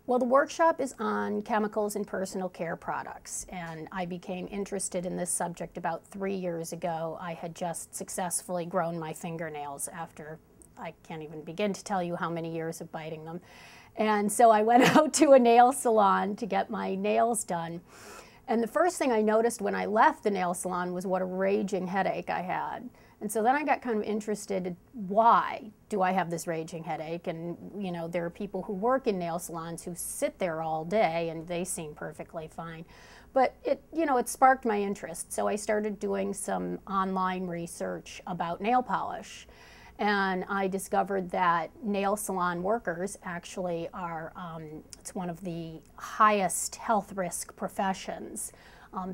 Well, the workshop is on chemicals in personal care products, and I became interested in this subject about 3 years ago. I had just successfully grown my fingernails after I can't even begin to tell you how many years of biting them. And so I went out to a nail salon to get my nails done. And the first thing I noticed when I left the nail salon was what a raging headache I had. And so then I got kind of interested in why do I have this raging headache? And you know, there are people who work in nail salons who sit there all day and they seem perfectly fine. But it sparked my interest. So I started doing some online research about nail polish. And I discovered that nail salon workers actually are, it's one of the highest health risk professions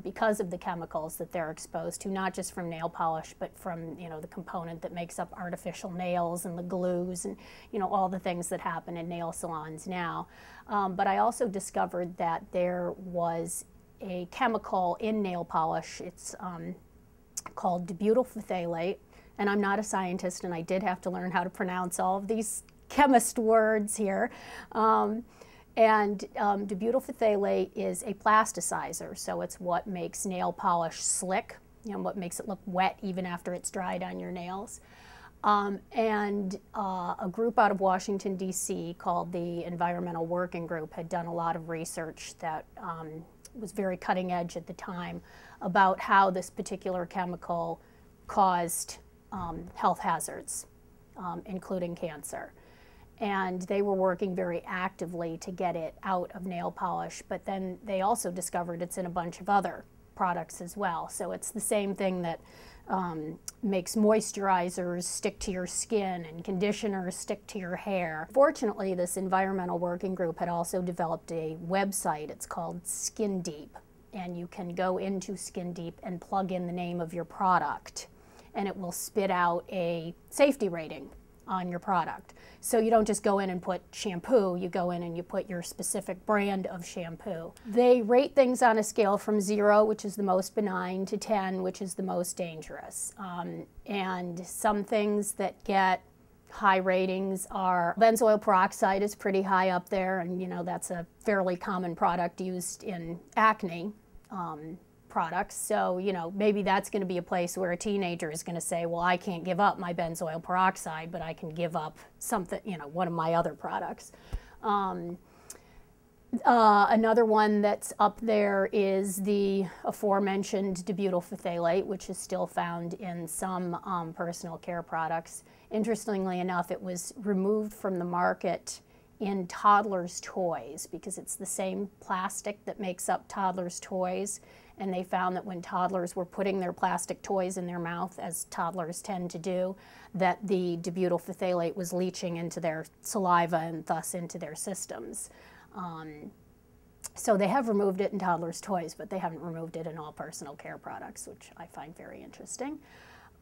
because of the chemicals that they're exposed to, not just from nail polish, but from the component that makes up artificial nails and the glues and all the things that happen in nail salons now. But I also discovered that there was a chemical in nail polish. It's called dibutyl phthalate. And I'm not a scientist, and I did have to learn how to pronounce all of these chemist words here. Dibutyl phthalate is a plasticizer, so it's what makes nail polish slick, what makes it look wet even after it's dried on your nails. A group out of Washington, D.C. called the Environmental Working Group had done a lot of research that was very cutting edge at the time about how this particular chemical caused health hazards, including cancer. And they were working very actively to get it out of nail polish, but then they also discovered it's in a bunch of other products as well. So it's the same thing that makes moisturizers stick to your skin and conditioners stick to your hair. Fortunately, this environmental working group had also developed a website. It's called Skin Deep, and you can go into Skin Deep and plug in the name of your product, and it will spit out a safety rating on your product. So you don't just go in and put shampoo, you go in and you put your specific brand of shampoo. They rate things on a scale from 0, which is the most benign, to 10, which is the most dangerous. And some things that get high ratings are benzoyl peroxide is pretty high up there, and that's a fairly common product used in acne products. So, maybe that's going to be a place where a teenager is going to say, well, I can't give up my benzoyl peroxide, but I can give up something, one of my other products. Another one that's up there is the aforementioned dibutyl phthalate, which is still found in some personal care products. Interestingly enough, it was removed from the market in toddlers' toys because it's the same plastic that makes up toddlers' toys. And they found that when toddlers were putting their plastic toys in their mouth, as toddlers tend to do, that the dibutyl phthalate was leaching into their saliva and thus into their systems. So they have removed it in toddlers' toys, but they haven't removed it in all personal care products, which I find very interesting.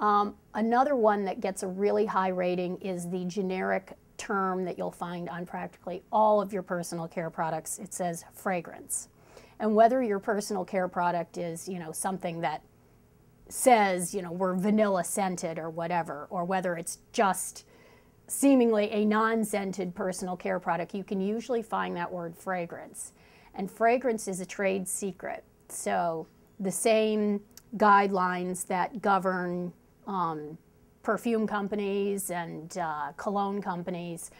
Another one that gets a really high rating is the generic term that you'll find on practically all of your personal care products. It says fragrance. And whether your personal care product is, something that says, we're vanilla scented or whatever, or whether it's just seemingly a non-scented personal care product, you can usually find that word fragrance. And fragrance is a trade secret. So the same guidelines that govern perfume companies and cologne companies,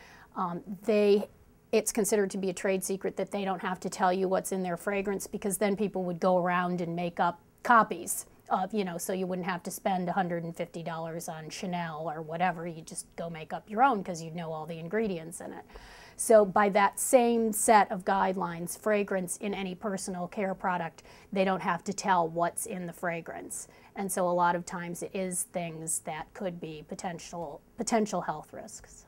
it's considered to be a trade secret that they don't have to tell you what's in their fragrance, because then people would go around and make up copies of, so you wouldn't have to spend $150 on Chanel or whatever. You just go make up your own because you know all the ingredients in it. So by that same set of guidelines, fragrance in any personal care product, they don't have to tell what's in the fragrance. And so a lot of times it is things that could be potential health risks.